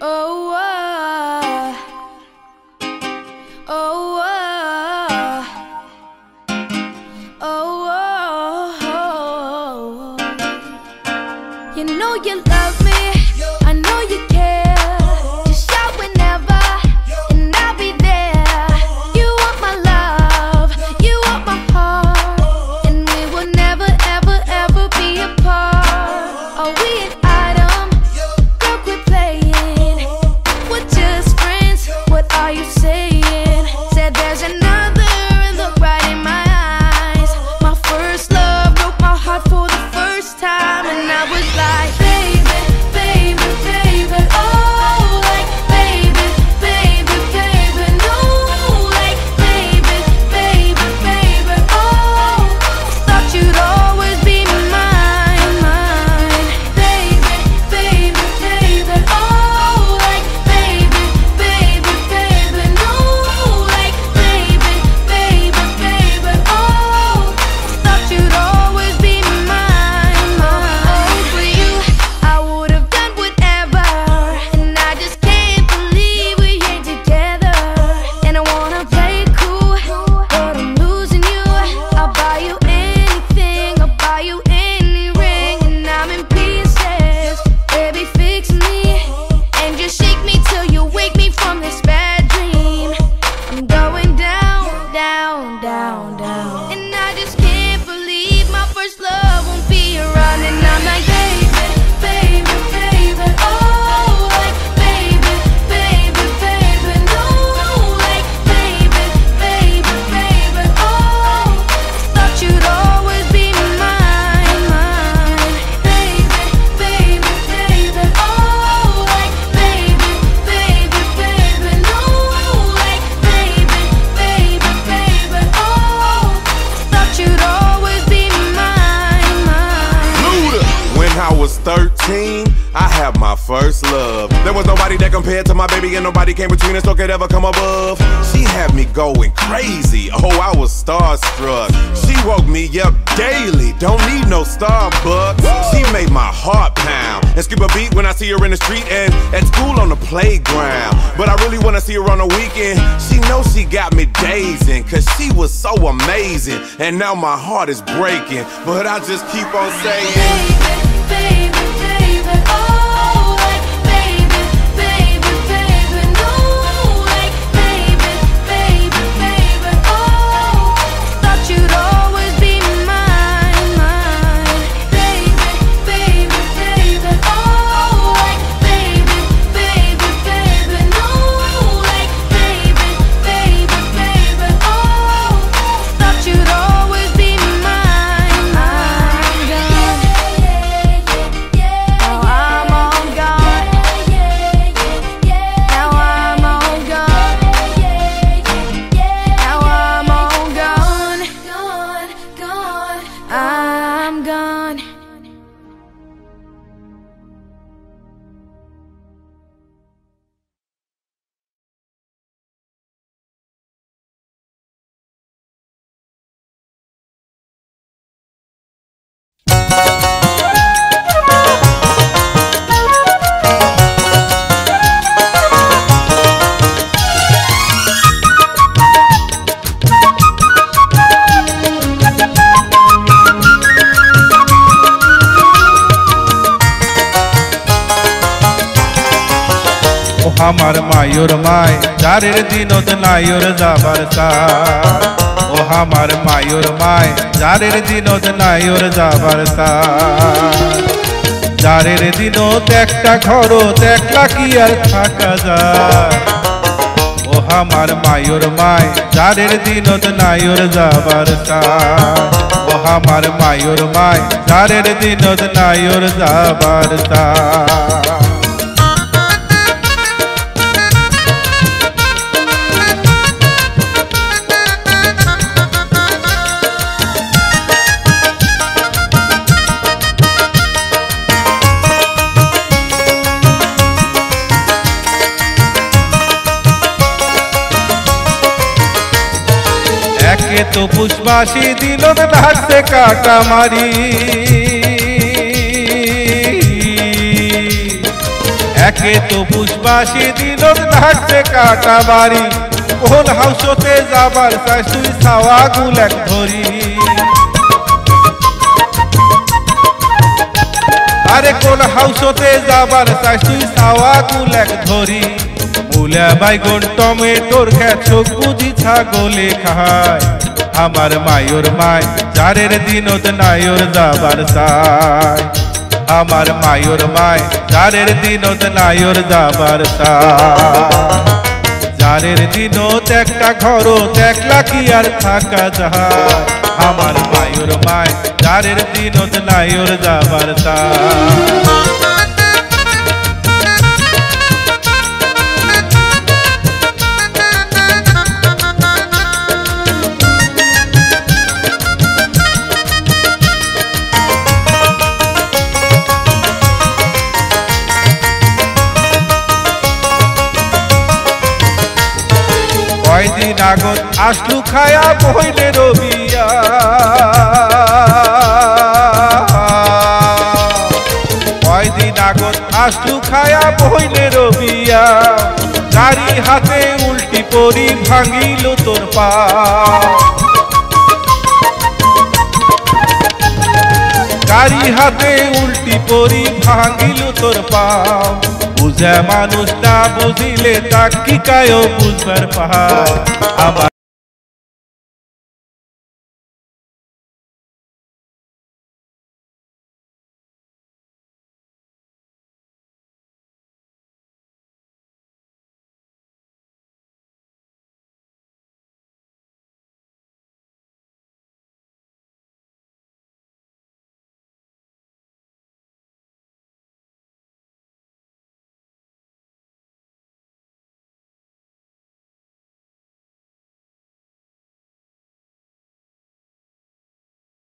Oh, oh, oh, oh, you know you love me, I know you care. Just shout whenever, and I'll be there. You want my love, you want my heart, and we will never, ever, ever be apart. Are we an item? Girl, quit playing. We're just friends, what are you saying? Said there's another and look right in my eyes. My first love broke my heart for the first time, and I was like, baby, baby, baby, oh, like, baby, baby, baby, no, like, baby, baby, baby, oh, thought you'd always be mine, mine, baby, baby, baby, oh, like, baby, baby, baby, no, like, baby, baby, baby, oh, thought you'd always be mine, mine. For you, I would have done whatever, and I just can't believe we ain't together. And I wanna play it cool, but I'm losing you. I'll buy you anything, I'll buy you any ring, and I'm in pieces. Baby, fix me, and just shake me till you wake me from this bad dream. I'm going down, down, down, down, and I just can't believe my first love won't be around. And I'm like, baby, baby, baby, oh, like, baby, baby, baby, no, like, baby, baby, baby, oh, thought you'd always be mine, mine, baby, baby, baby, oh, like, baby, baby, baby, no, like, baby, baby, baby, oh, thought you'd always be mine, mine. Luda. When I was 13, I had my first love. There was nobody that compared to my baby, and nobody came between us or could ever come above. She had me going crazy, oh, I was starstruck. She woke me up daily, don't need no Starbucks. She made my heart pound and skip a beat when I see her in the street and at school on the playground. But I really wanna see her on the weekend. She knows she got me dazing, cause she was so amazing. And now my heart is breaking, but I just keep on saying, Baby, baby, oh, like, baby, baby, baby, no, like, baby, baby, baby, oh, thought you'd always be mine, mine, baby, baby, baby, oh, like, baby, baby, baby, no, like, baby, baby, baby, oh, thought you'd always be mine, mine, gone. Now I'm all gone. Now I'm all gone. Now I'm all gone. Gone, gone. I'm gone. আমার মায়ুর মায় যারের দিনত নায়ুর যাবার সার, ও আমার মায়ুর মায় যারের দিনত নায়ুর যাবার সার, যারের দিনত একটা ঘরত একলা কি আর থাকা যায়, ও আমার মায়ুর মায় যারের দিনত নায়ুর যাবার সার, ও আমার মায়ুর মায় যারের দিনত নায়ুর যাবার সার। একে তো পুষ্পাশি দিল ঢাকতে কাটা মারি, এক একে তো পুষ্পাশি দিনত থাকছে কাটা বাড়ি কোন হাউসতে যাবার চাই তুই ছাওয়া গুল এক ধরি আরে কোন হাউসতে যাবার চাই তুই ছাওয়া গুল এক ধরি মূলা বাইগন টমেটোর খেচক বুঝি ছাগলে খায় আমার মায়োর মায় জারের দিনত নাইর যাবার চাই আমার মায়োর মায় জারের দিনত নাইর যাবার চাই জারের দিনত একটা ঘরত একলা কি আর থাকা যায় আমার মায়োর মায় জারের দিনত নাইর যাবার চাই কয়দিন আগত আসলু খায়া বইলে রবিয়া কয়দিন আগত আসলু খায়া বইলে রবিয়া গাড়ি হাতে উল্টি পরি ভাঙিল তোর পা গাড়ি হাতে উল্টি পরি ভাঙিল তোর পা বুঝা মানুষ না বুঝিলে তা কি কায়ও বুঝবার পাহাড় আমার